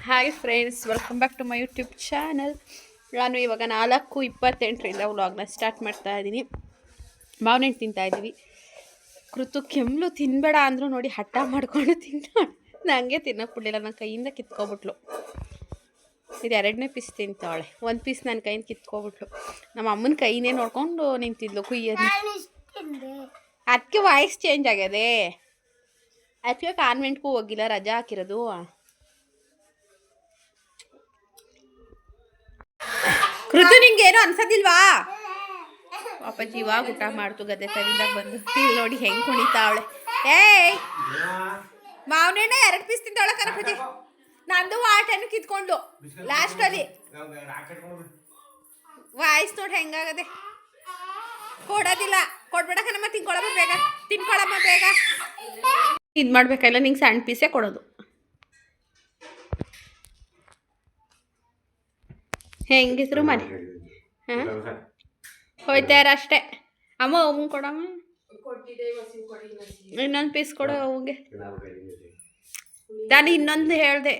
Hi friends, welcome back to my YouTube channel. ನಾನು ಇವಾಗ 4:28ರಿಂದ ವ್ಲಾಗ್ನ ಸ್ಟಾರ್ಟ್ ಮಾಡ್ತಾ ಇದ್ದೀನಿ. ಮಾವಿನಣ್ಣು ತಿಂತಾಯಿದ್ದೀವಿ. ಕೃತು ಕೆಮ್ಮಲು ತಿನ್ನಬೇಡ ಅಂದರೂ ನೋಡಿ ಹಠ ಮಾಡ್ಕೊಂಡು ನನಗೆ ತಿನ್ನೋಕೆ ಬಿಡಲಿಲ್ಲ. ನನ್ನ ಕೈಯಿಂದ ಕಿತ್ಕೊಬಿಟ್ಲು. ಇದು 2ನೇ ಪೀಸ್ ತಿಂತಾವಳೆ. 1 ಪೀಸ್ ನನ್ನ ಕೈಯಿಂದ ಕಿತ್ಕೊಬಿಟ್ಲು. ನಮ್ಮ ಅಮ್ಮನ ಕೈನೇ ನೋಡ್ಕೊಂಡು ನಿಂತಿದ್ಲು ಕುಯ್ಯೋದು. ಅದಕ್ಕೆ ವಾಯ್ಸ್ ಚೇಂಜ್ ಆಗ್ಯದೆ. ಅದಕ್ಕೆ ಕಾನ್ವೆಂಟ್ಗೂ ಹೋಗಿಲ್ಲ, ರಜಾ ಹಾಕಿರೋದು. ಕೃತು ನಿಂಗೇನು ಅನ್ಸೋದಿಲ್ವಾ? ಅಪ್ಪಾಜಿ ಇವಾಗ ಊಟ ಮಾಡ್ತು ಗದ್ದೆ ತವಿಂದಾಗ ಬಂದು. ಇಲ್ಲಿ ನೋಡಿ ಹೆಂಗೆ ಕುಣಿತಾವಳೆ. ಏಯ್ ಮಾವನೇನ 2 ಪೀಸ್ ತಿಂತಾವಳೆ ಕನಪತಿ. ನಂದು ಆಟನ್ನು ಕಿತ್ಕೊಂಡು ಲಾಸ್ಟಲ್ಲಿ ವಾಯ್ಸ್ ನೋಡಿ ಹೆಂಗಾಗದೆ. ಕೊಡೋದಿಲ್ಲ, ಕೊಡ್ಬೇಡ ಕಣಮ್ಮ. ತಿನ್ಕೊಳಮ್ಮ ಬೇಗ, ತಿನ್ಕೊಳಮ್ಮ ಬೇಗ. ಇದು ಮಾಡ್ಬೇಕಲ್ಲ, ನಿಂಗೆ ಸಣ್ಣ ಪೀಸೇ ಕೊಡೋದು. ಹೆಂಗಿದ್ರು ಮನೆ ಹಾಂ ಹೋಯ್ತಾರ ಅಷ್ಟೇ. ಅಮ್ಮ ಅವಂಗೆ ಕೊಡಮ್ಮ, ಇನ್ನೊಂದು ಪೀಸ್ ಕೊಡೋ ಅವಂಗೆ. ನಾನು ಇನ್ನೊಂದು ಹೇಳಿದೆ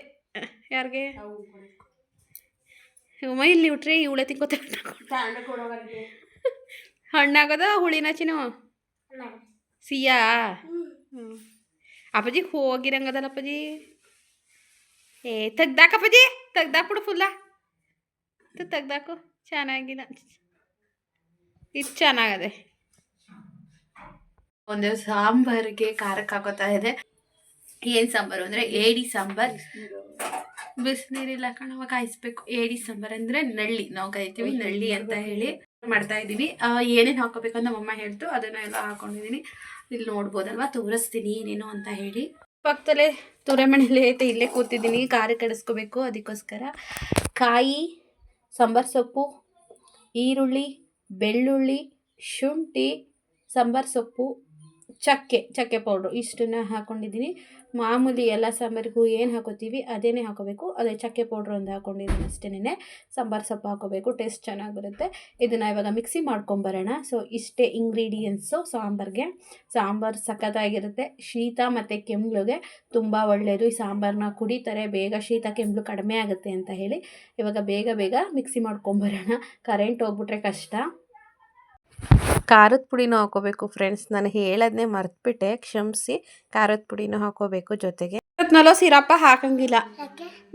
ಯಾರಿಗೆ, ಅಮ್ಮ ಇಲ್ಲಿ ಉಟ್ರಿ ಇವಳೆ ತಿಕ್ಕೋತ ಹಣ್ಣಾಗದ ಹುಳಿನ ಚಿನ್ನು ಸಿಯಾ. ಅಪ್ಪಾಜಿ ಹೋಗಿರಂಗದಲ್ಲ ಅಪ್ಪಾಜಿ. ತೆಗ್ದಾಕಪ್ಪಾಜಿ, ತೆಗ್ದಾಕ್ಬಿಡು ಫುಲ್ಲ. ತೆಗ್ದಾಕು, ಚೆನ್ನಾಗಿಲ್ಲ. ಇದು ಚೆನ್ನಾಗದೆ. ಒಂದು ಸಾಂಬಾರಿಗೆ ಖಾರಕ್ಕೆ ಹಾಕೋತಾ ಇದೆ. ಏನು ಸಾಂಬಾರು ಅಂದರೆ ಏಡಿ ಸಾಂಬಾರು. ಬಿಸಿನೀರಿಲ್ಲ ಕಣವ, ಕಾಯಿಸ್ಬೇಕು. ಏಡಿ ಸಾಂಬಾರು ಅಂದರೆ ನಳ್ಳಿ, ನಾವು ಕರಿತೀವಿ ನಳ್ಳಿ ಅಂತ ಹೇಳಿ ಮಾಡ್ತಾ ಇದ್ದೀವಿ. ಏನೇನು ಹಾಕೋಬೇಕು ಅಂತ ನಮ್ಮಮ್ಮ ಹೇಳ್ತು, ಅದನ್ನ ಎಲ್ಲ ಹಾಕೊಂಡಿದ್ದೀನಿ. ಇಲ್ಲಿ ನೋಡ್ಬೋದಲ್ವಾ, ತೋರಿಸ್ತೀನಿ ಏನೇನು ಅಂತ ಹೇಳಿ. ಪಕ್ಕದಲ್ಲೇ ತುರೆಮಣೆಯಲ್ಲಿ ಐತೆ, ಇಲ್ಲೇ ಕೂತಿದ್ದೀನಿ. ಖಾರ ಕಡಿಸ್ಕೋಬೇಕು, ಅದಕ್ಕೋಸ್ಕರ ಕಾಯಿ, ಸಾಂಬಾರು ಸೊಪ್ಪು, ಈರುಳ್ಳಿ, ಬೆಳ್ಳುಳ್ಳಿ, ಶುಂಠಿ, ಸಾಂಬಾರು ಸೊಪ್ಪು, ಚಕ್ಕೆ ಪೌಡ್ರು ಇಷ್ಟನ್ನ ಹಾಕ್ಕೊಂಡಿದ್ದೀನಿ. ಮಾಮೂಲಿ ಎಲ್ಲ ಸಾಂಬಾರಿಗೂ ಏನು ಹಾಕೋತೀವಿ ಅದೇನೇ ಹಾಕೋಬೇಕು. ಅದೇ ಚಕ್ಕೆ ಪೌಡ್ರು ಒಂದು ಹಾಕ್ಕೊಂಡಿದ್ದೀನಿ ಅಷ್ಟೇನೆ. ಸಾಂಬಾರು ಸೊಪ್ಪು ಹಾಕೋಬೇಕು, ಟೇಸ್ಟ್ ಚೆನ್ನಾಗಿ ಬರುತ್ತೆ. ಇದನ್ನು ಇವಾಗ ಮಿಕ್ಸಿ ಮಾಡ್ಕೊಂಬರೋಣ. ಸೊ ಇಷ್ಟೇ ಇಂಗ್ರೀಡಿಯೆಂಟ್ಸು ಸಾಂಬಾರಿಗೆ. ಸಾಂಬಾರು ಸಖತ್ತಾಗಿರುತ್ತೆ. ಶೀತ ಮತ್ತು ಕೆಮ್ಮಲಿಗೆ ತುಂಬ ಒಳ್ಳೆಯದು. ಈ ಸಾಂಬಾರನ್ನ ಕುಡಿತಾರೆ, ಬೇಗ ಶೀತ ಕೆಮ್ಮಲು ಕಡಿಮೆ ಆಗುತ್ತೆ ಅಂತ ಹೇಳಿ ಇವಾಗ ಬೇಗ ಮಿಕ್ಸಿ ಮಾಡ್ಕೊಂಬರೋಣ. ಕರೆಂಟ್ ಹೋಗ್ಬಿಟ್ರೆ ಕಷ್ಟ. ಖಾರದ ಪುಡಿನೂ ಹಾಕೋಬೇಕು ಫ್ರೆಂಡ್ಸ್. ನಾನು ಹೇಳೋದನ್ನೇ ಮರ್ತ್ಬಿಟ್ಟೆ, ಕ್ಷಮಿಸಿ. ಖಾರದ ಪುಡಿನೂ ಹಾಕೋಬೇಕು ಜೊತೆಗೆ. ಇವತ್ತಿನಲ್ಲೋ ಸಿರಪ್ಪ ಹಾಕಂಗಿಲ್ಲ.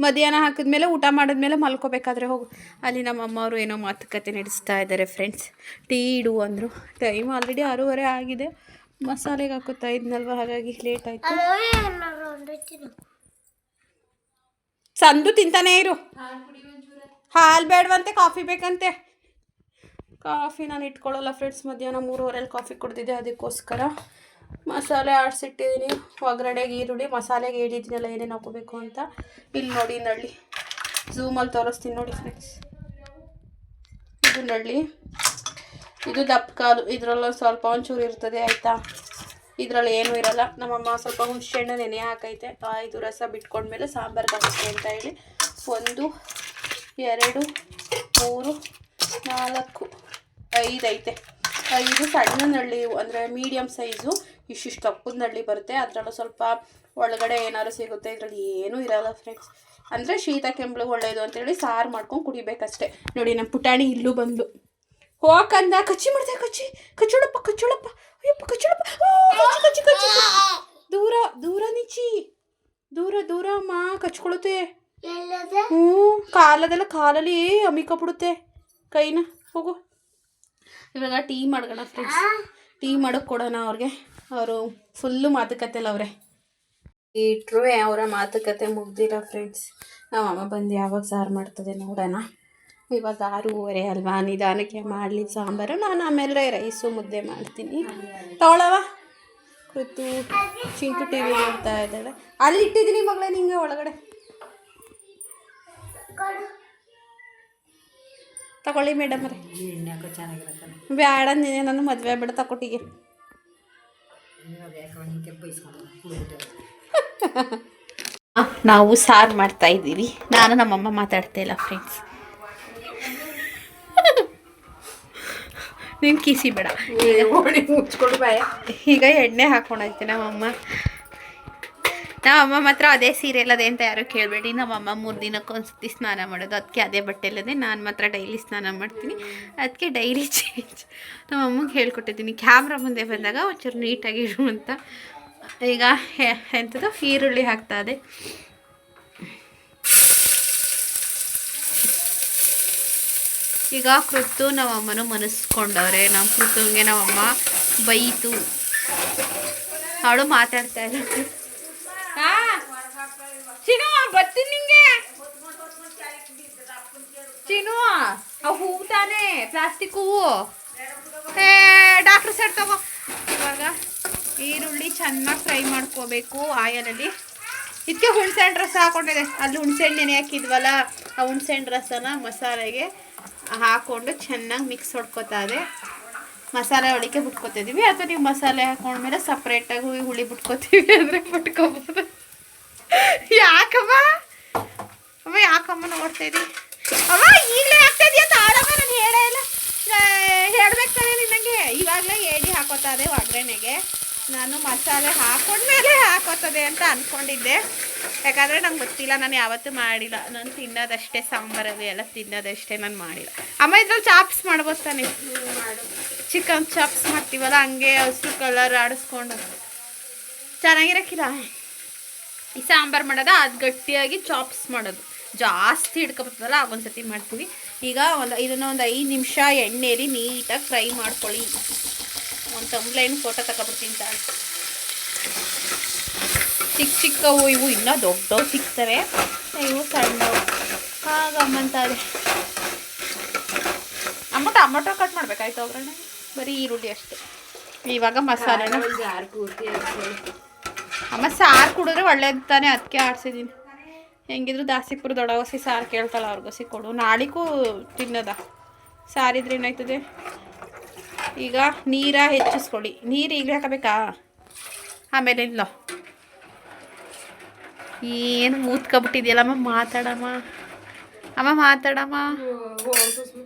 ಮಧ್ಯಾಹ್ನ ಹಾಕಿದ್ಮೇಲೆ ಊಟ ಮಾಡಿದ್ಮೇಲೆ ಮಲ್ಕೋಬೇಕಾದ್ರೆ ಹೋಗು. ಅಲ್ಲಿ ನಮ್ಮ ಅಮ್ಮವರು ಏನೋ ಮಾತುಕತೆ ನಡೆಸ್ತಾ ಇದ್ದಾರೆ ಫ್ರೆಂಡ್ಸ್. ಟೀ ಇಡು ಅಂದರು. ಟೈಮ್ ಆಲ್ರೆಡಿ 6:30 ಆಗಿದೆ. ಮಸಾಲೆಗೆ ಹಾಕೋತಾ ಇದ್ನಲ್ವ, ಹಾಗಾಗಿ ಲೇಟ್ ಆಯಿತು. ಸಂದು ತಿಂತಾನೇ ಇರು. ಹಾಲು ಬೇಡವಂತೆ, ಕಾಫಿ ಬೇಕಂತೆ. ಕಾಫಿ ನಾನು ಇಟ್ಕೊಳ್ಳಲ್ಲ ಫ್ರೆಂಡ್ಸ್. ಮಧ್ಯಾಹ್ನ 3:30 ಕಾಫಿ ಕುಡ್ದಿದ್ದೆ, ಅದಕ್ಕೋಸ್ಕರ ಮಸಾಲೆ ಆಡಿಸಿಟ್ಟಿದ್ದೀನಿ. ಒಗ್ಗರಣೆಗೆ ಈರುಳ್ಳಿ, ಮಸಾಲೆಗೆ ಹೇಳಿದ್ದೀನಲ್ಲ ಏನೇನು ಹಾಕೋಬೇಕು ಅಂತ. ಇಲ್ಲಿ ನೋಡಿ ನಳ್ಳಿ, ಝೂಮಲ್ಲಿ ತೋರಿಸ್ತೀನಿ ನೋಡಿ ಫ್ರೆಂಡ್ಸ್. ಇದು ನಳ್ಳಿ, ಇದು ದಪ್ಪ ಕಾಲು. ಇದರಲ್ಲೊಂದು ಸ್ವಲ್ಪ ಒಂಚೂರು ಇರ್ತದೆ ಆಯಿತಾ. ಇದರಲ್ಲಿ ಏನೂ ಇರಲ್ಲ. ನಮ್ಮಮ್ಮ ಸ್ವಲ್ಪ ಹುಣಸೆಹಣ್ಣು ನೆನೆ ಹಾಕೈತೆ. ಇದು ರಸ ಬಿಟ್ಕೊಂಡ್ಮೇಲೆ ಸಾಂಬಾರ್ಗೆ ಹಾಕುತ್ತೆ ಅಂತ ಹೇಳಿ 1 2 3 4 5 ಐತೆ. 5 ಸಣ್ಣ ನಳ್ಳಿ, ಅಂದರೆ ಮೀಡಿಯಮ್ ಸೈಜು. ಇಷ್ಟಿಷ್ಟು ಕಪ್ಪದ ನಳ್ಳಿ ಬರುತ್ತೆ. ಅದರಲ್ಲೂ ಸ್ವಲ್ಪ ಒಳಗಡೆ ಏನಾದ್ರು ಸಿಗುತ್ತೆ. ಇದರಲ್ಲಿ ಏನೂ ಇರೋಲ್ಲ ಫ್ರೆಂಡ್ಸ್. ಅಂದರೆ ಶೀತ ಕೆಮ್ಮಲಿಗೆ ಒಳ್ಳೆಯದು ಅಂತೇಳಿ ಸಾರು ಮಾಡ್ಕೊಂಡು ಕುಡಿಬೇಕಷ್ಟೆ. ನೋಡಿ ನಮ್ಮ ಪುಟಾಣಿ ಇಲ್ಲೂ ಬಂದು ಹೋಗಂದ ಕಚ್ಚಿ ಮಾಡ್ದೆ. ಕಚ್ಚೋಳಪ್ಪ ಅಯ್ಯಪ್ಪ, ಕಚ್ಚೋಳಪ್ಪ. ದೂರ ನಿಚ್ಚಿ, ದೂರ ಅಮ್ಮ, ಕಚ್ಕೊಳುತ್ತೆ. ಕಾಲದೆಲ್ಲ ಕಾಲಲ್ಲಿ ಅಮ್ಮಿಕೊಬಿಡುತ್ತೆ ಕೈನ. ಹೋಗು. ಇವಾಗ ಟೀ ಮಾಡ್ಕೋಣ ಫ್ರೆಂಡ್ಸ್. ಟೀ ಮಾಡೋಕ್ಕೆ ಕೊಡೋಣ ಅವ್ರಿಗೆ. ಅವರು ಫುಲ್ಲು ಮಾತುಕತೆ ಅಲ್ಲ ಅವರೇ. ಇಟ್ಟರು ಅವರ ಮಾತುಕತೆ ಮುಗ್ದಿಲ್ಲ ಫ್ರೆಂಡ್ಸ್. ನಮ್ಮಮ್ಮ ಬಂದು ಯಾವಾಗ ಸಾರು ಮಾಡ್ತದೆ ನೋಡೋಣ. ಇವಾಗ 6:30 ಅಲ್ವಾ, ನಿಧಾನಕ್ಕೆ ಮಾಡಲಿ ಸಾಂಬಾರು. ನಾನು ಆಮೇಲೆ ರೈಸು ಮುದ್ದೆ ಮಾಡ್ತೀನಿ. ತಗೊಳವ ಕೃತು. ಚಿಂಟು ಟಿ ವಿ ನೋಡ್ತಾ ಇದ್ದಾಳೆ. ಅಲ್ಲಿ ಇಟ್ಟಿದ್ದೀನಿ ಮಗಳೇ, ನಿಂಗೆ ಒಳಗಡೆ ತಗೊಳ್ಳಿ ಮೇಡಮ್ ಅವರೇ. ಬೇಡ, ನಾನು ಮದುವೆ ಬೇಡ ತಗೊಟ್ಟಿಗೆ. ನಾವು ಸಾರು ಮಾಡ್ತಾ ಇದ್ದೀವಿ. ನಾನು ನಮ್ಮಮ್ಮ ಮಾತಾಡ್ತಾ ಇಲ್ಲ ಫ್ರೆಂಡ್ಸ್. ನೀನು ಕಿಸಿ ಬೇಡ. ಈಗ ಎಣ್ಣೆ ಹಾಕ್ಕೊಂಡೈತೆ ನಮ್ಮಮ್ಮ. ನಮ್ಮಮ್ಮ ಮಾತ್ರ ಅದೇ ಸೀರಿಯಲ್ ಅದೇ ಅಂತ ಯಾರು ಕೇಳಬೇಡಿ. ನಮ್ಮಮ್ಮ 3 ದಿನಕ್ಕೊಂದ್ಸತಿ ಸ್ನಾನ ಮಾಡೋದು, ಅದಕ್ಕೆ ಅದೇ ಬಟ್ಟೆಲ್ಲದೆ ನಾನು ಮಾತ್ರ ಡೈಲಿ ಸ್ನಾನ ಮಾಡ್ತೀನಿ, ಅದಕ್ಕೆ ಡೈಲಿ ಚೇಂಜ್. ನಮ್ಮಮ್ಮಗೆ ಹೇಳ್ಕೊಟ್ಟಿದ್ದೀನಿ ಕ್ಯಾಮ್ರಾ ಮುಂದೆ ಬಂದಾಗ ಒಂಚೂರು ನೀಟಾಗಿ ಇರು ಅಂತ. ಈಗ ಎಂಥದ್ದು ಈರುಳ್ಳಿ ಹಾಕ್ತಾ ಇದೆ. ಈಗ ಕೃತು ನಮ್ಮಮ್ಮನೂ ಮನಸ್ಕೊಂಡವ್ರೆ. ನಮ್ಮ ಕೃತುಗೆ ನಮ್ಮಮ್ಮ ಬೈತು, ಅವಳು ಮಾತಾಡ್ತಾ ಇಲ್ಲ. ಚಿನ್ನು ಬರ್ತೀನಿ ನಿಂಗೆ. ಚಿನ್ನು ಆ ಹೂವು ತಾನೇ, ಪ್ಲಾಸ್ಟಿಕ್ ಹೂವು. ಡಾಕ್ಟರ್ ಸರ್ ತಗೋ. ಇವಾಗ ಈರುಳ್ಳಿ ಚೆನ್ನಾಗಿ ಫ್ರೈ ಮಾಡ್ಕೋಬೇಕು ಆಯಲಲ್ಲಿ. ಇದಕ್ಕೆ ಹುಣಸೆಹಣ್ಣು ರಸ ಹಾಕೊಂಡಿದೆ. ಅಲ್ಲಿ ಹುಣಸೆಹಣ್ಣು ನೆನೆ ಹಾಕಿದ್ವಲ್ಲ, ಆ ಹುಣಸೆಹಣ್ಣು ರಸನ ಮಸಾಲೆಗೆ ಹಾಕ್ಕೊಂಡು ಚೆನ್ನಾಗಿ ಮಿಕ್ಸ್ ಹೊಡ್ಕೊತಾ ಇದೆ. ಮಸಾಲೆ ಒಳಗೆ ಬಿಟ್ಕೊತಿದ್ದೀವಿ, ಅಥವಾ ನೀವು ಮಸಾಲೆ ಹಾಕೊಂಡ್ಮೇಲೆ ಸಪ್ರೇಟಾಗಿ ಹುಳಿ ಬಿಟ್ಕೊತೀವಿ ಅಂದರೆ ಬಿಟ್ಕೊಬೋದು. ಯಾಕಮ್ಮ ಅಮ್ಮ ಯಾಕಮ್ಮ ನೋಡ್ತಾ ಇದ್ದೀವಿ? ಅಮ್ಮ ಈಗಲೇ ಆಗ್ತಾ ಇದೆಯಾ ತಾಳಮ್ಮ? ನಾನು ಹೇಳೇ ಇಲ್ಲ, ಹೇಳ್ಬೇಕು ತಾನೇ ನಿನಗೆ. ಇವಾಗಲೇ ಏಡಿ ಹಾಕೋತಾ ಇದೆ ಒಗ್ಗರಣೆಗೆ. ನಾನು ಮಸಾಲೆ ಹಾಕೊಂಡ್ಮೇಲೆ ಹಾಕೋತದೆ ಅಂತ ಅಂದ್ಕೊಂಡಿದ್ದೆ, ಯಾಕಂದರೆ ನಂಗೆ ಗೊತ್ತಿಲ್ಲ, ನಾನು ಯಾವತ್ತೂ ಮಾಡಿಲ್ಲ. ನಾನು ತಿನ್ನೋದಷ್ಟೇ, ಸಾಂಬಾರಲ್ಲಿ ಎಲ್ಲ ತಿನ್ನೋದಷ್ಟೇ, ನಾನು ಮಾಡಿಲ್ಲ. ಅಮ್ಮ ಇದ್ರಲ್ಲಿ ಚಾಪ್ಸ್ ಮಾಡ್ಬೋದು ತಾನೆ? ಚಿಕನ್ ಚಾಪ್ಸ್ ಮಾಡ್ತೀವಲ್ಲ ಹಂಗೆ ಹಸಿರು ಕಲರ್ ಆಡಿಸ್ಕೊಂಡು ಚೆನ್ನಾಗಿರಕ್ಕಿಲ್ಲ. ಈ ಸಾಂಬಾರು ಮಾಡೋದು ಅದು ಗಟ್ಟಿಯಾಗಿ ಚಾಪ್ಸ್ ಮಾಡೋದು, ಜಾಸ್ತಿ ಹಿಡ್ಕೊಬರ್ತದಲ್ಲ ಆಗೊಂದ್ಸತಿ ಮಾಡ್ತೀವಿ. ಈಗ ಇದನ್ನು ಒಂದು 5 ನಿಮಿಷ ಎಣ್ಣೆಯಲ್ಲಿ ನೀಟಾಗಿ ಫ್ರೈ ಮಾಡ್ಕೊಳ್ಳಿ. ಒಂದು ತಂಬ್ಲೈನ್ ಫೋಟೋ ತಗೊಬಿಡ್ತೀನಿ ತಾಳು. ಚಿಕ್ಕವು ಇವು ಇನ್ನೂ ದೊಡ್ಡವು ಸಿಗ್ತವೆ, ಇವು ಸಣ್ಣವು. ಹಾಗಮ್ಮಂತಾರೆ. ಅಮ್ಮ ಟೊಮೊಟೊ ಕಟ್ ಮಾಡ್ಬೇಕಾಯ್ತು ಒಗ್ಗರಣೆ, ಬರೀ ಈರುಳ್ಳಿ ಅಷ್ಟೇ. ಇವಾಗ ಮಸಾಲೆನ ಅಮ್ಮ ಸಾರು ಕುಡಿದ್ರೆ ಒಳ್ಳೇದು ತಾನೆ, ಅದಕ್ಕೆ ಆಡ್ಸಿದ್ದೀನಿ. ಹೆಂಗಿದ್ರು ದಾಸಿಪುರ ದೊಡ್ಡವಸಿ ಸಾರು ಕೇಳ್ತಾಳೆ, ಅವ್ರಿಗೋಸಿ ಕೊಡು. ನಾಳಿಗೂ ತಿನ್ನೋದ ಸಾರಿದ್ರೆ ಏನಾಯ್ತದೆ. ಈಗ ನೀರ ಹೆಚ್ಚಿಸ್ಕೊಳ್ಳಿ. ನೀರು ಈಗಲೇ ಹಾಕಬೇಕಾ? ಆಮೇಲೆ ಇಲ್ಲ ಏನು ಮೂತ್ಕೊಬಿಟ್ಟಿದೆಯಲ್ಲಮ್ಮ. ಮಾತಾಡಮ್ಮ ಅಮ್ಮ, ಮಾತಾಡಮ್ಮ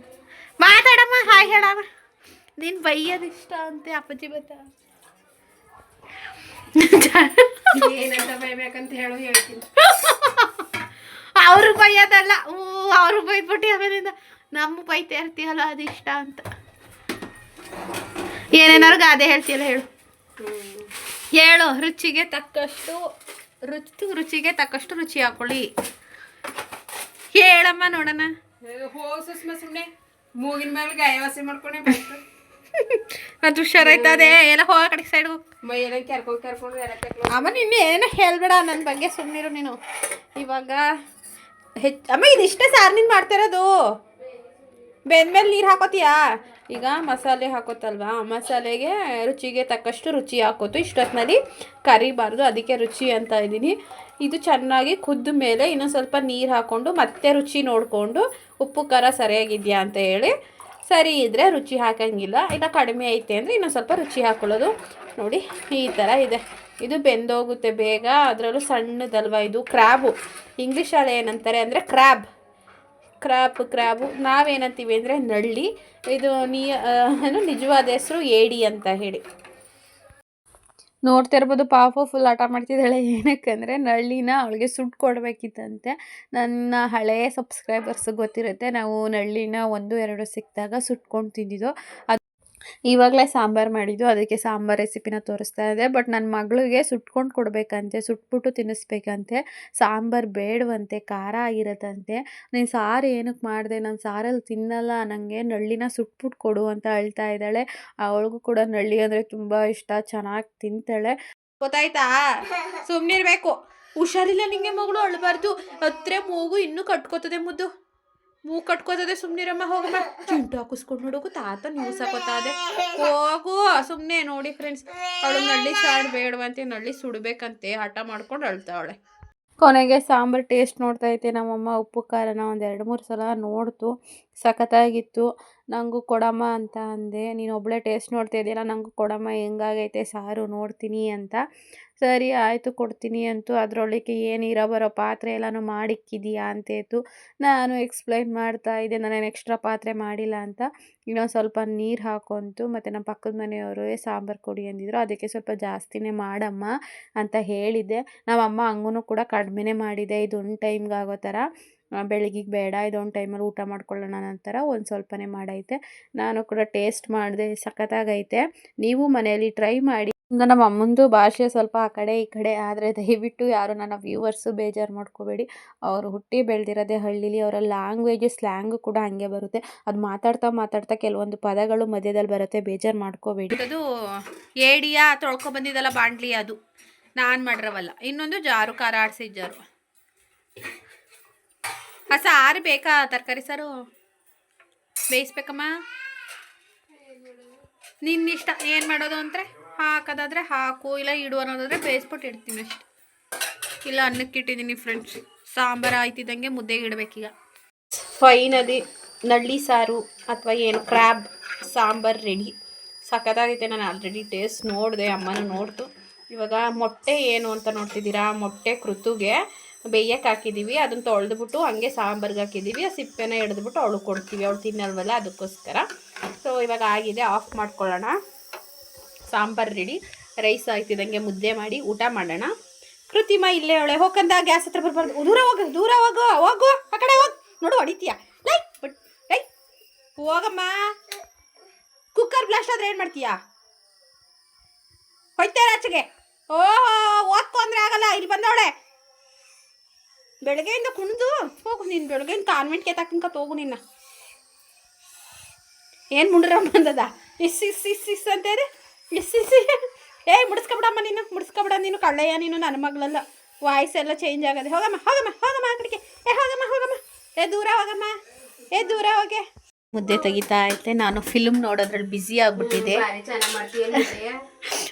ಹಾಯ್ ಹೇಳಮ್ಮ. ನೀನು ಬೈಯೋದು ಇಷ್ಟ ಅಂತೆ ಅಪ್ಪಾಜಿ ಬತ್ತಾ ಏನಂತ ಬೈಬೇಕಂತ ಹೇಳ್ತೀನಿ. ಅವ್ರು ಬೈಯೋದಲ್ಲ, ಅವ್ರು ಬೈದ್ಬಿಟ್ಟು ಆಮೇಲಿಂದ ನಮ್ಮ ಬೈತಾ ಇರ್ತೀಯಲ್ಲ ಅದು ಇಷ್ಟ ಅಂತ. ಏನೇನಾರು ಗಾದೆ ಹೇಳ್ತೀಯಲ್ಲ ಹೇಳು. ರುಚಿಗೆ ತಕ್ಕಷ್ಟು ರುಚಿ ಹಾಕೊಳ್ಳಿ. ಹೇಳಮ್ಮ ನೋಡೋಣ. ಸುಮ್ಮನೆ ಮೂಗಿನ ಮೇಲೆ ಗಾಯವಾಸಿ ಮಾಡ್ಕೊಂಡೆ ಅದು ಹುಷಾರಾಯ್ತದೆ. ಎಲ್ಲ ಹೋಗ ಕಡೆ ಸೈಡ್ ಹೋಗಿ ಮೈಯೆಲ್ಲ ಕರ್ಕೊಂಡು ಅಮ್ಮ ನಿನ್ನೆ ಏನೇನೋ ಹೇಳ್ಬೇಡ ನನ್ನ ಬಗ್ಗೆ, ಸುಮ್ಮನಿರು ನೀನು. ಇವಾಗ ಅಮ್ಮ ಇದಿಷ್ಟೇ ಸಾರು ನೀನು ಮಾಡ್ತಿರೋದು? ಬೆಂದ್ಮೇಲೆ ನೀರು ಹಾಕೋತೀಯಾ? ಈಗ ಮಸಾಲೆ ಹಾಕೋತಲ್ವಾ, ಮಸಾಲೆಗೆ ರುಚಿಗೆ ತಕ್ಕಷ್ಟು ರುಚಿ ಹಾಕೋತು. ಇಷ್ಟೊತ್ತಿನಲ್ಲಿ ಕರಿಬಾರ್ದು, ಅದಕ್ಕೆ ರುಚಿ ಅಂತ ಇದ್ದೀನಿ. ಇದು ಚೆನ್ನಾಗಿ ಕುದ್ದ ಮೇಲೆ ಇನ್ನೊಂದು ಸ್ವಲ್ಪ ನೀರು ಹಾಕ್ಕೊಂಡು ಮತ್ತೆ ರುಚಿ ನೋಡಿಕೊಂಡು ಉಪ್ಪು ಖಾರ ಸರಿಯಾಗಿದೆಯಾ ಅಂತ ಹೇಳಿ, ಸರಿ ಇದ್ದರೆ ರುಚಿ ಹಾಕೋಂಗಿಲ್ಲ, ಇಲ್ಲ ಕಡಿಮೆ ಐತೆ ಅಂದರೆ ಇನ್ನೊಂದು ಸ್ವಲ್ಪ ರುಚಿ ಹಾಕ್ಕೊಳ್ಳೋದು. ನೋಡಿ ಈ ಥರ ಇದೆ. ಇದು ಬೆಂದೋಗುತ್ತೆ ಬೇಗ. ಅದರಲ್ಲೂ ಸಣ್ಣದಲ್ವ ಇದು. ಕ್ರ್ಯಾಬು ಇಂಗ್ಲೀಷಲ್ಲಿ ಏನಂತಾರೆ ಅಂದರೆ ಕ್ರ್ಯಾಬು ನಾವೇನಂತೀವಿ ಅಂದರೆ ನಳ್ಳಿ. ಇದು ನಿಜವಾದ ಹೆಸರು ಏಡಿ ಅಂತ ಹೇಳಿ. ನೋಡ್ತಾ ಇರ್ಬೋದು ಪಾಪು ಫುಲ್ ಆಟ ಮಾಡ್ತಿದ್ದಾಳೆ. ಏನಕ್ಕಂದರೆ ನಳ್ಳಿನ ಅವಳಿಗೆ ಸುಟ್ಟು ಕೊಡಬೇಕಿತ್ತಂತೆ. ನನ್ನ ಹಳೆಯ ಸಬ್ಸ್ಕ್ರೈಬರ್ಸ್ ಗೊತ್ತಿರುತ್ತೆ, ನಾವು ನಳ್ಳಿನ 1-2 ಸಿಕ್ಕಿದಾಗ ಸುಟ್ಕೊಂಡು ತಿಂದಿದ್ದು. ಅದು ಇವಾಗಲೇ ಸಾಂಬಾರು ಮಾಡಿದ್ದು, ಅದಕ್ಕೆ ಸಾಂಬಾರು ರೆಸಿಪಿನ ತೋರಿಸ್ತಾ ಇದೆ. ಬಟ್ ನನ್ನ ಮಗಳಿಗೆ ಸುಟ್ಕೊಂಡು ಕೊಡಬೇಕಂತೆ, ಸುಟ್ಬಿಟ್ಟು ತಿನ್ನಿಸ್ಬೇಕಂತೆ. ಸಾಂಬಾರು ಬೇಡವಂತೆ, ಖಾರ ಆಗಿರತ್ತಂತೆ. ನೀನು ಸಾರು ಏನಕ್ಕೆ ಮಾಡಿದೆ, ನಾನು ಸಾರಲ್ಲಿ ತಿನ್ನಲ್ಲ, ನನಗೆ ನಳ್ಳಿನ ಸುಟ್ಬಿಟ್ಟು ಕೊಡು ಅಂತ ಹೇಳ್ತಾ ಇದ್ದಾಳೆ. ಅವಳಿಗೂ ಕೂಡ ನಳ್ಳಿ ಅಂದರೆ ತುಂಬ ಇಷ್ಟ, ಚೆನ್ನಾಗಿ ತಿಂತಾಳೆ. ಗೊತ್ತಾಯ್ತಾ? ಸುಮ್ಮನಿರ್ಬೇಕು. ಹುಷಾರಿಲ್ಲ ನಿಂಗೆ ಮಗಳು, ಅಳಬಾರ್ದು. ಹತ್ರ ಮೂಗು ಇನ್ನೂ ಕಟ್ಕೋತದೆ, ಮುದ್ದು ಮೂಗು ಕಟ್ಕೋತದೆ. ಸುಮ್ಮನಿರಮ್ಮ, ಹೋಗಮ್ಮ. ಚಿಂಟು ಹಾಕಿಸ್ಕೊಂಡು ನೋಡೋಕು ತಾತ ನ್ಯೂಸ್ ಹಾಕೋತಾದೆ. ಹೋಗು ಸುಮ್ಮನೆ. ನೋಡಿ ಫ್ರೆಂಡ್ಸ್, ಅವಳು ನಳ್ಳಿ ಸಾರು ಬೇಡವಂತೆ, ನಳ್ಳಿ ಸುಡಬೇಕಂತೆ ಹಠ ಮಾಡ್ಕೊಂಡು ಅಳ್ತಾವಳೆ. ಕೊನೆಗೆ ಸಾಂಬಾರು ಟೇಸ್ಟ್ ನೋಡ್ತಾ ಐತೆ ನಮ್ಮಮ್ಮ. ಉಪ್ಪು ಖಾರನ ಒಂದು 2-3 ಸಲ ನೋಡ್ತು, ಸಖತ್ತಾಗಿತ್ತು. ನನಗೂ ಕೊಡಮ್ಮ ಅಂತ ಅಂದೆ. ನೀನು ಒಬ್ಬಳೇ ಟೇಸ್ಟ್ ನೋಡ್ತಾ ಇದೆಯಲ್ಲ, ನನಗೂ ಕೊಡಮ್ಮ ಹೆಂಗಾಗೈತೆ ಸಾರು ನೋಡ್ತೀನಿ ಅಂತ. ಸರಿ ಆಯಿತು ಕೊಡ್ತೀನಿ ಅಂತು. ಅದರೊಳಗೆ ಏನು ಇರೋ ಬರೋ ಪಾತ್ರೆ ಎಲ್ಲನೂ ಮಾಡಿಕ್ಕಿದೀಯಾ ಅಂತಿತ್ತು. ನಾನು ಎಕ್ಸ್ಪ್ಲೈನ್ ಮಾಡ್ತಾ ಇದ್ದೆ ನಾನೇನು ಎಕ್ಸ್ಟ್ರಾ ಪಾತ್ರೆ ಮಾಡಿಲ್ಲ ಅಂತ. ಇನ್ನೊಂದು ಸ್ವಲ್ಪ ನೀರು ಹಾಕೊಂತು. ಮತ್ತು ನಮ್ಮ ಪಕ್ಕದ ಮನೆಯವರು ಸಾಂಬಾರು ಕೊಡಿ ಅಂದಿದ್ರು, ಅದಕ್ಕೆ ಸ್ವಲ್ಪ ಜಾಸ್ತಿನೇ ಮಾಡಮ್ಮ ಅಂತ ಹೇಳಿದ್ದೆ. ನಮ್ಮಮ್ಮ ಹಂಗೂ ಕೂಡ ಕಡಿಮೆನೇ ಮಾಡಿದೆ, ಇದೊಂದು ಟೈಮ್ಗೆ ಆಗೋ ಥರ, ಬೆಳಗಿಗೆ ಬೇಡ ಇದೊಂದು ಟೈಮಲ್ಲಿ ಊಟ ಮಾಡ್ಕೊಳ್ಳೋಣ ನಂತರ ಒಂದು ಸ್ವಲ್ಪನೇ ಮಾಡೈತೆ. ನಾನು ಕೂಡ ಟೇಸ್ಟ್ ಮಾಡಿದೆ, ಸಖತ್ತಾಗೈತೆ. ನೀವು ಮನೆಯಲ್ಲಿ ಟ್ರೈ ಮಾಡಿ. ನಮ್ಮ ಅಮ್ಮಂದು ಭಾಷೆ ಸ್ವಲ್ಪ ಆ ಕಡೆ ಈ ಕಡೆ ಆದರೆ ದಯವಿಟ್ಟು ಯಾರು ನನ್ನ ವ್ಯೂವರ್ಸು ಬೇಜಾರು ಮಾಡ್ಕೋಬೇಡಿ. ಅವರು ಹುಟ್ಟಿ ಬೆಳೆದಿರೋದೇ ಹಳ್ಳೀಲಿ, ಅವರ ಲ್ಯಾಂಗ್ವೇಜು ಸ್ಲ್ಯಾಂಗು ಕೂಡ ಹಾಗೆ ಬರುತ್ತೆ. ಅದು ಮಾತಾಡ್ತಾ ಮಾತಾಡ್ತಾ ಕೆಲವೊಂದು ಪದಗಳು ಮಧ್ಯದಲ್ಲಿ ಬರುತ್ತೆ, ಬೇಜಾರು ಮಾಡ್ಕೋಬೇಡಿ. ಅದು ಏಡಿಯ ತೊಳ್ಕೊಬಂದಿದ್ದಲ್ಲ ಬಾಂಡ್ಲಿ, ಅದು ನಾನು ಮಾಡಿರವಲ್ಲ. ಇನ್ನೊಂದು ಜಾರು ಖಾರ ಆಡಿಸಿದ ಜಾರು. ಸಾರು ಬೇಕಾ? ತರಕಾರಿ ಸಾರು ಬೇಯಿಸ್ಬೇಕಮ್ಮ, ನಿನ್ನಿಷ್ಟ. ಏನು ಮಾಡೋದು ಅಂದರೆ ಹಾಕೋದಾದರೆ ಹಾಕು, ಇಲ್ಲ ಇಡು ಅನ್ನೋದಾದರೆ ಬೇಯಿಸ್ಬಿಟ್ಟು ಇಡ್ತೀನಿ ಅಷ್ಟೆ. ಇಲ್ಲ ಅನ್ನಕ್ಕೆ ಇಟ್ಟಿದ್ದೀನಿ ಫ್ರೆಂಡ್ಸ್. ಸಾಂಬಾರು ಆಯ್ತಿದ್ದಂಗೆ ಮುದ್ದೆಗೆ ಇಡಬೇಕೀಗ. ಫೈನಲಿ ನಳ್ಳಿ ಸಾರು ಅಥವಾ ಏನು ಕ್ರ್ಯಾಬ್ ಸಾಂಬಾರು ರೆಡಿ. ಸಖತ್ತಾಗೈತೆ. ನಾನು ಆಲ್ರೆಡಿ ಟೇಸ್ಟ್ ನೋಡಿದೆ, ಅಮ್ಮನೂ ನೋಡ್ತು. ಇವಾಗ ಮೊಟ್ಟೆ ಏನು ಅಂತ ನೋಡ್ತಿದ್ದೀರಾ, ಮೊಟ್ಟೆ ಕೃತುಗೆ ಬೇಯಕ್ಕೆ ಹಾಕಿದ್ದೀವಿ. ಅದನ್ನು ತೊಳೆದ್ಬಿಟ್ಟು ಹಂಗೆ ಸಾಂಬಾರ್ಗೆ ಹಾಕಿದ್ದೀವಿ. ಆ ಸಿಪ್ಪೆನ ಹಿಡಿದ್ಬಿಟ್ಟು ಅವಳು ಕೊಡ್ತೀವಿ, ಅವಳು ತಿನ್ನಲ್ವಲ್ಲ ಅದಕ್ಕೋಸ್ಕರ. ಸೊ ಇವಾಗ ಆಗಿದೆ, ಆಫ್ ಮಾಡ್ಕೊಳ್ಳೋಣ. ಸಾಂಬಾರು ರೆಡಿ. ರೈಸ್ ಆಯ್ತಿದ್ದಂಗೆ ಮುದ್ದೆ ಮಾಡಿ ಊಟ ಮಾಡೋಣ. ಕೃತಿಮ ಇಲ್ಲೇ ಅವಳೆ. ಹೋಗಂದ ಗ್ಯಾಸ್ ಹತ್ರ ಬರ್ಬಾರ್ದು, ದೂರ ಹೋಗು, ದೂರ ಹೋಗು, ಹೋಗು ಆ ಕಡೆ ಹೋಗು. ನೋಡು ಹೊಡಿತೀಯ. ಲೈ ಹೋಗಮ್ಮ. ಕುಕ್ಕರ್ ಬ್ಲಾಸ್ಟ್ ಆದ್ರೆ ಏನು ಮಾಡ್ತೀಯಾ? ಹೋಯ್ತಾರೆ ಆಚೆಗೆ. ಓಹೋ ಓದ್ಕೊ ಅಂದರೆ ಆಗಲ್ಲ. ಇಲ್ಲಿ ಬಂದವಳೆ ಬೆಳಗ್ಗೆಯಿಂದ ಕುಣಿದು ಹೋಗು. ನೀನು ಬೆಳಗ್ಗೆಯಿಂದ ಕಾನ್ವೆಂಟ್ಗೆ ತಕ್ಕಂಕತ್ ಹೋಗು. ನಿನ್ನ ಏನು ಮುಂಡ್ರಮ್ಮ ಅಂದದ? ಇಸ್ ಅಂತೇಳಿ ಇಸ್. ಮುಡಿಸ್ಕೊಬಿಡಮ್ಮ ನೀನು, ಮುಡಿಸ್ಕೊಬಿಡ ನೀನು. ಕಳ್ಳೆಯ ನೀನು, ನನ್ನ ಮಗಳಲ್ಲ. ವಾಯ್ಸ್ ಎಲ್ಲ ಚೇಂಜ್ ಆಗದೆ. ಹೋಗಮ್ಮ ಹೋಗಮ್ಮ ಹೋಗಮ್ಮ ಆ ಕಡೆಗೆ. ಹೋಗಮ್ಮ ಹೋಗಮ್ಮ. ದೂರ ಹೋಗಮ್ಮ, ದೂರ ಹೋಗೆ. ಮುದ್ದೆ ತೆಗಿತಾ ಐತೆ. ನಾನು ಫಿಲ್ಮ್ ನೋಡೋದ್ರಲ್ಲಿ ಬ್ಯುಸಿ ಆಗ್ಬಿಟ್ಟಿದೆ.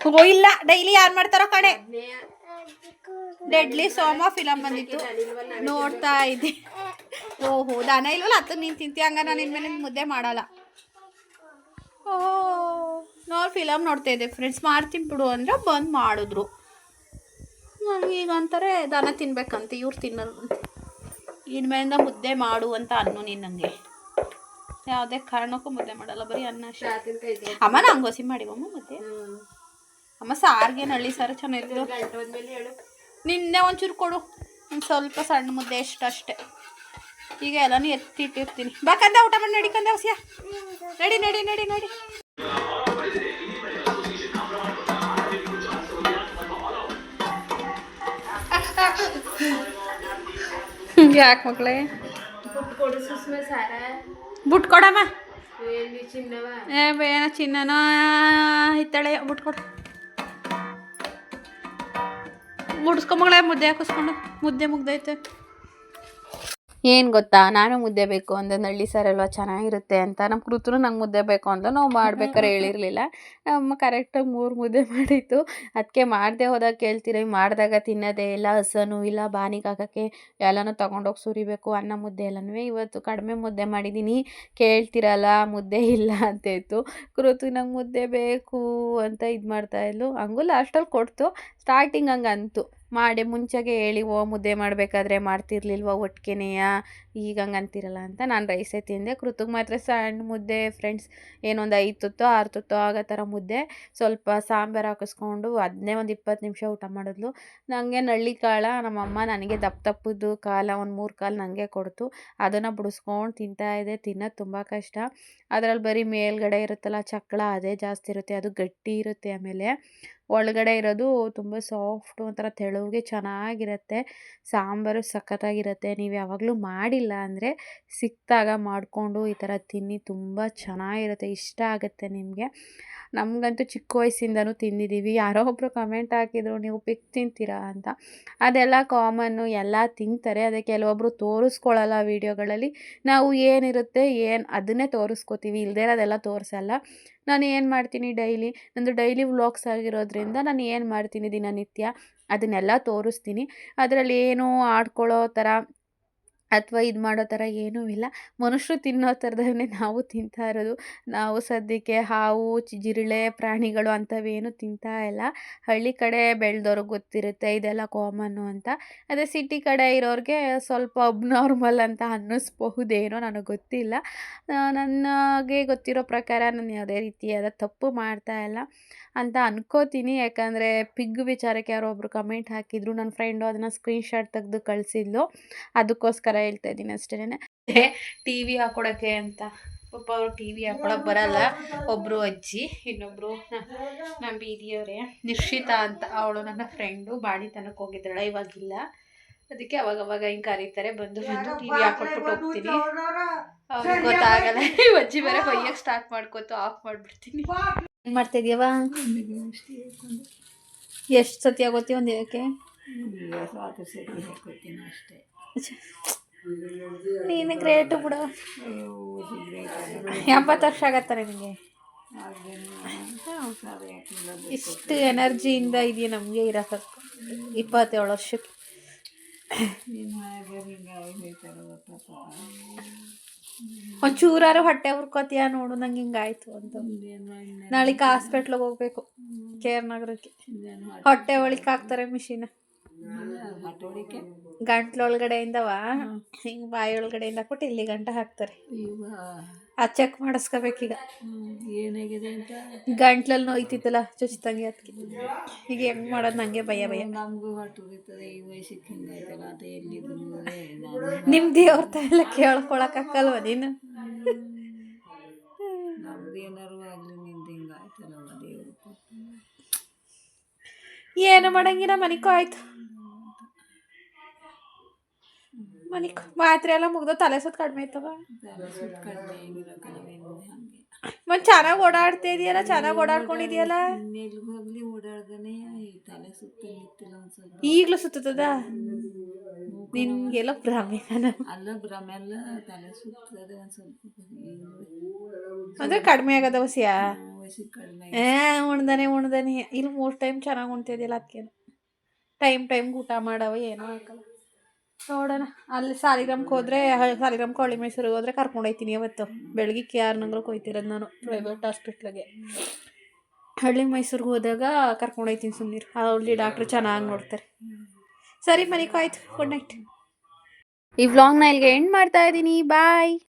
ಓ ಇಲ್ಲ, ಡೈಲಿ ಯಾರು ಮಾಡ್ತಾರೋ ಕಡೆ. ಡೆಡ್ಲಿ ಸೋಮ ಫಿಲಮ್ ಬಂದಿತ್ತು, ನೋಡ್ತಾ ಇದ್ದೆ. ಓಹೋ ದನ ಇಲ್ವಲ್ಲ, ಹತ್ತು ನೀನು ತಿಂತೀಯ, ಹಂಗ ನಾನು ಇನ್ಮೇಲೆ ಮುದ್ದೆ ಮಾಡಲ್ಲ. ಓಹೋ ನೋಡಿ ಫಿಲಮ್ ನೋಡ್ತಾ ಇದ್ದೆ ಫ್ರೆಂಡ್ಸ್. ಮಾಡ್ತೀನಿ ಬಿಡು ಅಂದರೆ ಬಂದು ಮಾಡಿದ್ರು. ಈಗ ಅಂತಾರೆ ದನ ತಿನ್ಬೇಕಂತ, ಇವ್ರು ತಿನ್ನಲ್ವಂತೆ. ಇನ್ಮೇಲಿಂದ ಮುದ್ದೆ ಮಾಡು ಅಂತ ಅನ್ನು ನೀನು ನನಗೆ. ಯಾವುದೇ ಕಾರಣಕ್ಕೂ ಮುದ್ದೆ ಮಾಡಲ್ಲ, ಬರೀ ಅನ್ನ ಅಷ್ಟೇ. ಅಮ್ಮ ನಂಗೆ ಹೊಸಿ ಮಾಡಿವಮ್ಮ ಮುದ್ದೆ. ಅಮ್ಮ ಸಾರಿಗೆ ನಳ್ಳಿ ಸಾರು ಚೆನ್ನಾಗಿರ್ತದೆ. ನಿನ್ನೆ ಒಂಚೂರು ಕೊಡು, ಒಂದು ಸ್ವಲ್ಪ ಸಣ್ಣ ಮುದ್ದೆ ಅಷ್ಟೇ. ಈಗ ಎಲ್ಲನೂ ಎತ್ತಿಟ್ಟಿರ್ತೀನಿ. ಬಾಕಂದ ಊಟ ಮಾಡಿ ನಡಿಕಂದ ಹೊಸಿಯ. ನಡಿ ನಡಿ ನಡಿ ನಡಿ. ಯಾಕೆ ಮಕ್ಕಳೇ ಬುಟ್ ಕೊಡಮ್ಮ. ಏನ ಚಿನ್ನನ ಹಿತ್ತಾಳೆ ಬುಟ್ ಕೊಡು. ಮುಡ್ಸ್ಕೊಂಬಗಳೇ ಮುದ್ದೆ ಹಾಕಿಸ್ಕೊಂಡು. ಮುದ್ದೆ ಮುಗ್ದೈತೆ. ಏನು ಗೊತ್ತಾ, ನಾನು ಮುದ್ದೆ ಬೇಕು ಅಂದೆ, ನಳ್ಳಿ ಸಾರಲ್ವ ಚೆನ್ನಾಗಿರುತ್ತೆ ಅಂತ. ನಮ್ಮ ಕೃತನು ನಂಗೆ ಮುದ್ದೆ ಬೇಕು ಅಂತ ನಾವು ಮಾಡ್ಬೇಕಾರೆ ಹೇಳಿರಲಿಲ್ಲ. ನಮ್ಮ ಕರೆಕ್ಟಾಗಿ 3 ಮುದ್ದೆ ಮಾಡಿತ್ತು. ಅದಕ್ಕೆ ಮಾಡದೆ ಹೋದಾಗ ಕೇಳ್ತೀರ, ಮಾಡಿದಾಗ ತಿನ್ನೋದೇ ಇಲ್ಲ, ಹಸನು ಇಲ್ಲ, ಬಾನಿಗೆ ಹಾಕೋಕ್ಕೆ ಎಲ್ಲನೂ ತೊಗೊಂಡೋಗಿ ಸುರಿಬೇಕು, ಅನ್ನ ಮುದ್ದೆ ಎಲ್ಲನೂ. ಇವತ್ತು ಕಡಿಮೆ ಮುದ್ದೆ ಮಾಡಿದ್ದೀನಿ, ಕೇಳ್ತಿರಲ್ಲ ಮುದ್ದೆ ಇಲ್ಲ ಅಂತ ಇತ್ತು. ಕೃತು ನಂಗೆ ಮುದ್ದೆ ಬೇಕು ಅಂತ ಇದು ಮಾಡ್ತಾಯಿದ್ಲು. ಹಂಗೂ ಲಾಸ್ಟಲ್ಲಿ ಕೊಡ್ತು. ಸ್ಟಾರ್ಟಿಂಗ್ ಹಂಗೆ ಅಂತು, ಮಾಡಿ ಮುಂಚೆಗೆ ಹೇಳಿ ಮುದ್ದೆ ಮಾಡಬೇಕಾದ್ರೆ ಮಾಡ್ತಿರ್ಲಿಲ್ವ ಒಟ್ಟಿಗೆನೆಯ, ಈಗ ಹಂಗೆ ಅಂತಿರಲ್ಲ ಅಂತ. ನಾನು ರೈಸೇ ತಿಂದೆ. ಕೃತಿಗೆ ಮಾತ್ರ ಸಣ್ಣ ಮುದ್ದೆ ಫ್ರೆಂಡ್ಸ್, ಏನೊಂದು 5 ತುತ್ತೋ 6 ತುತ್ತೋ ಆಗೋ ಥರ ಮುದ್ದೆ, ಸ್ವಲ್ಪ ಸಾಂಬಾರು ಹಾಕಿಸ್ಕೊಂಡು ಅದನ್ನೇ ಒಂದು 20 ನಿಮಿಷ ಊಟ ಮಾಡಿದ್ಲು. ನನಗೆ ನಳ್ಳಿ ಕಾಳ ನಮ್ಮಮ್ಮ ನನಗೆ ದಪ್ಪದ್ದು ಕಾಲ ಒಂದು 3 ಕಾಲು ನನಗೆ ಕೊಡ್ತು. ಅದನ್ನು ಬಿಡಿಸ್ಕೊಂಡು ತಿಂತಾಯಿದ್ದೆ. ತಿನ್ನೋದು ತುಂಬ ಕಷ್ಟ. ಅದರಲ್ಲಿ ಬರೀ ಮೇಲ್ಗಡೆ ಇರುತ್ತಲ್ಲ ಚಕ್ಳ, ಅದೇ ಜಾಸ್ತಿ ಇರುತ್ತೆ, ಅದು ಗಟ್ಟಿ ಇರುತ್ತೆ. ಆಮೇಲೆ ಒಳಗಡೆ ಇರೋದು ತುಂಬ ಸಾಫ್ಟು, ಒಂಥರ ತೆಳುಗೆ ಚೆನ್ನಾಗಿರುತ್ತೆ. ಸಾಂಬಾರು ಸಖತ್ತಾಗಿರುತ್ತೆ. ನೀವು ಯಾವಾಗಲೂ ಮಾಡಿಲ್ಲ ಅಂದರೆ ಸಿಕ್ಕಿದಾಗ ಮಾಡಿಕೊಂಡು ಈ ಥರ ತಿನ್ನಿ, ತುಂಬ ಚೆನ್ನಾಗಿರುತ್ತೆ, ಇಷ್ಟ ಆಗುತ್ತೆ ನಿಮಗೆ. ನಮಗಂತೂ ಚಿಕ್ಕ ವಯಸ್ಸಿಂದನೂ ತಿಂದಿದ್ದೀವಿ. ಯಾರೋ ಒಬ್ಬರು ಕಮೆಂಟ್ ಹಾಕಿದ್ರು, ನೀವು ಪಿಕ್ ತಿಂತೀರಾ ಅಂತ. ಅದೆಲ್ಲ ಕಾಮನ್ನು, ಎಲ್ಲ ತಿಂತಾರೆ. ಅದೇ ಕೆಲವೊಬ್ಬರು ತೋರಿಸ್ಕೊಳ್ಳಲ್ಲ ವೀಡಿಯೋಗಳಲ್ಲಿ. ನಾವು ಏನಿರುತ್ತೆ ಅದನ್ನೇ ತೋರಿಸ್ಕೋತೀವಿ, ಇಲ್ಲದೇ ಇರೋದೆಲ್ಲ ತೋರಿಸಲ್ಲ. ನಾನು ಏನು ಮಾಡ್ತೀನಿ, ನಂದು ಡೈಲಿ ವ್ಲಾಗ್ಸ್ ಆಗಿರೋದ್ರಿಂದ ನಾನು ಏನು ಮಾಡ್ತೀನಿ ದಿನನಿತ್ಯ ಅದನ್ನೆಲ್ಲ ತೋರಿಸ್ತೀನಿ. ಅದರಲ್ಲಿ ಏನೂ ಆಡ್ಕೊಳ್ಳೋ ಥರ ಅಥವಾ ಇದು ಮಾಡೋ ಥರ ಏನೂ ಇಲ್ಲ. ಮನುಷ್ಯರು ತಿನ್ನೋ ಥರದನ್ನೇ ನಾವು ತಿಂತಾ ಇರೋದು. ನಾವು ಸದ್ಯಕ್ಕೆ ಹಾವು, ಜಿರಳೆ ಪ್ರಾಣಿಗಳು ಅಂಥವೇನು ತಿಂತಾ ಇಲ್ಲ. ಹಳ್ಳಿ ಕಡೆ ಬೆಳೆದವ್ರಿಗೆ ಗೊತ್ತಿರುತ್ತೆ ಇದೆಲ್ಲ ಕಾಮನ್ನು ಅಂತ. ಅದೇ ಸಿಟಿ ಕಡೆ ಇರೋರಿಗೆ ಸ್ವಲ್ಪ ಅಬ್ನಾರ್ಮಲ್ ಅಂತ ಅನ್ನಿಸ್ಬಹುದೇನೋ, ನನಗೆ ಗೊತ್ತಿಲ್ಲ. ನನಗೆ ಗೊತ್ತಿರೋ ಪ್ರಕಾರ ನಾನು ಯಾವುದೇ ರೀತಿಯಾದ ತಪ್ಪು ಮಾಡ್ತಾ ಇಲ್ಲ ಅಂತ ಅನ್ಕೋತೀನಿ. ಯಾಕಂದರೆ ಪಿಗ್ ವಿಚಾರಕ್ಕೆ ಯಾರೋ ಒಬ್ಬರು ಕಮೆಂಟ್ ಹಾಕಿದ್ರು, ನನ್ನ ಫ್ರೆಂಡು ಅದನ್ನು ಸ್ಕ್ರೀನ್‌ಶಾಟ್ ತೆಗೆದು ಕಳಿಸಿದ್ಲು. ಅದಕ್ಕೋಸ್ಕರ ಹೇಳ್ತಾ ಇದ್ದೀನಿ ಅಷ್ಟೇನೆ. ಟಿ ವಿ ಹಾಕ್ಕೊಡೋಕ್ಕೆ ಅಂತ ಪಾಪ ಅವರು ಟಿ ವಿ ಹಾಕ್ಕೊಳಕ್ಕೆ ಬರಲ್ಲ. ಒಬ್ಬರು ಅಜ್ಜಿ, ಇನ್ನೊಬ್ಬರು ನಮ್ಮ ಬೀದಿಯವರೇ, ನಿಶ್ಚಿತಾ ಅಂತ, ಅವಳು ನನ್ನ ಫ್ರೆಂಡು. ಬಾಣಿತನಕ್ಕೆ ಹೋಗಿದ್ದಾಳೆ, ಇವಾಗಿಲ್ಲ. ಅದಕ್ಕೆ ಅವಾಗವಾಗ ಹಿಂಗೆ ಕರೀತಾರೆ, ಬಂದು ಟಿ ವಿ ಹಾಕ್ಕೊಟ್ಬಿಟ್ಟು ಹೋಗ್ತೀನಿ. ಅವ್ರಿಗೆ ಗೊತ್ತಾಗಲ್ಲ. ಅಜ್ಜಿ ಬೇರೆ ಬೈಯಕ್ಕೆ ಸ್ಟಾರ್ಟ್ ಮಾಡ್ಕೊತು, ಆಫ್ ಮಾಡಿಬಿಡ್ತೀನಿ. ಏನು ಮಾಡ್ತಾಯಿದ್ಯವ? ಎಷ್ಟು ಸತಿ ಆಗೋತಿ ಒಂದು ಇದಕ್ಕೆ? ನೀನು ಗ್ರೇಟು ಬಿಡು. 80 ವರ್ಷ ಆಗತ್ತಾರೆ ನಿನಗೆ. ಇಷ್ಟು ಎನರ್ಜಿಯಿಂದ ಇದೆಯಾ ನಮಗೆ ಇರೋಕ್ಕೂ 27 ವರ್ಷಕ್ಕೆ. ಒಂಚೂರಾರು ಹೊಟ್ಟೆ ಹುರ್ಕೋತೀಯ ನೋಡು, ನಂಗೆ ಹಿಂಗಾಯ್ತು ಅಂತ. ನಾಳೆಗೆ ಹಾಸ್ಪಿಟ್ಲಿಗೆ ಹೋಗ್ಬೇಕು, ಕೇರ್ ನಗರಕ್ಕೆ. ಹೊಟ್ಟೆ ಒಳಕ್ಕೆ ಹಾಕ್ತಾರೆ ಮಿಷಿನ್. ಗಂಟ್ಲೊಳಗಡೆಯಿಂದವ ಹಿಂಗೆ ಬಾಯಿ ಒಳಗಡೆಯಿಂದ ಕೊಟ್ಟು ಇಲ್ಲಿ ಗಂಟ ಹಾಕ್ತಾರೆ. ಅದು ಚೆಕ್ ಮಾಡಿಸ್ಕೋಬೇಕೀಗ. ಏನಾಗಿದೆ ಅಂತ ಗಂಟ್ಲಲ್ಲಿ ನೋಯ್ತಿತ್ತಲ್ಲ ಚುಚ್ತಂಗೆ, ಅದಕ್ಕೆ ಈಗ ಹೆಂಗೆ ಮಾಡೋದು ನನಗೆ ಭಯ. ನಿಮ್ಮ ದೇವ್ರ ಎಲ್ಲ ಕೇಳ್ಕೊಳಕ್ಕಾಗಲ್ವ ನೀನು? ಏನು ಮಾಡಂಗಿಲ್ಲ, ಮನಿಕೋ ಆಯ್ತು. ಮನಿಕೋ, ಮಾತ್ರೆ ಎಲ್ಲ ಮುಗ್ದು ತಲೆ ಸುತ್ತ ಕಡಿಮೆ ಆಯ್ತವ. ಮತ್ತೆ ಚೆನ್ನಾಗಿ ಓಡಾಡ್ತಾ ಇದೆಯಲ್ಲ, ಚೆನ್ನಾಗಿ ಓಡಾಡ್ಕೊಂಡಿದೆಯಲ್ಲ. ಈಗಲೂ ಸುತ್ತದ ನಿನ್ಗೆಲ್ಲ ಭ್ರಮೆ ಅಂದರೆ ಕಡಿಮೆ ಆಗದ ವಸಿಯ. ಉಣ್ದಾನೆ ಇಲ್ಲಿ 3 ಟೈಮ್ ಚೆನ್ನಾಗಿ ಉಣ್ತಿದ್ದಿಲ್ಲ. ಅದಕ್ಕೇನು ಟೈಮ್ ಊಟ ಮಾಡವ ಏನೋ ಹಾಕಲ್ಲ. ನೋಡೋಣ. ಅಲ್ಲಿ ಸಾಲಿಗ್ರಾಮಕ್ಕೆ ಹೋದರೆ, ಸಾಲಿಗ್ರಾಮಕ್ಕೆ ಹಳ್ಳಿ ಮೈಸೂರಿಗೆ ಹೋದರೆ ಕರ್ಕೊಂಡು ಹೋಗ್ತೀನಿ. ಅವತ್ತು ಬೆಳಗ್ಗೆ KR ನಗರಕ್ಕೆ ಹೋಗ್ತಿರೋದು ನಾನು, ಪ್ರೈವೇಟ್ ಹಾಸ್ಪಿಟ್ಲಿಗೆ. ಹಳ್ಳಿ ಮೈಸೂರಿಗೆ ಹೋದಾಗ ಕರ್ಕೊಂಡು ಹೋಗ್ತೀನಿ. ಸುಮ್ಮನಿರು, ಅಲ್ಲಿ ಡಾಕ್ಟ್ರು ಚೆನ್ನಾಗಿ ನೋಡ್ತಾರೆ. ಸರಿ ಮನಿಕೋ ಆಯ್ತು, ಗುಡ್ ನೈಟ್. ಈ ವ್ಲಾಗ್ನ ಇಲ್ಲಿಗೆ ಎಂಡ್ ಮಾಡ್ತಾ ಇದ್ದೀನಿ. ಬಾಯ್.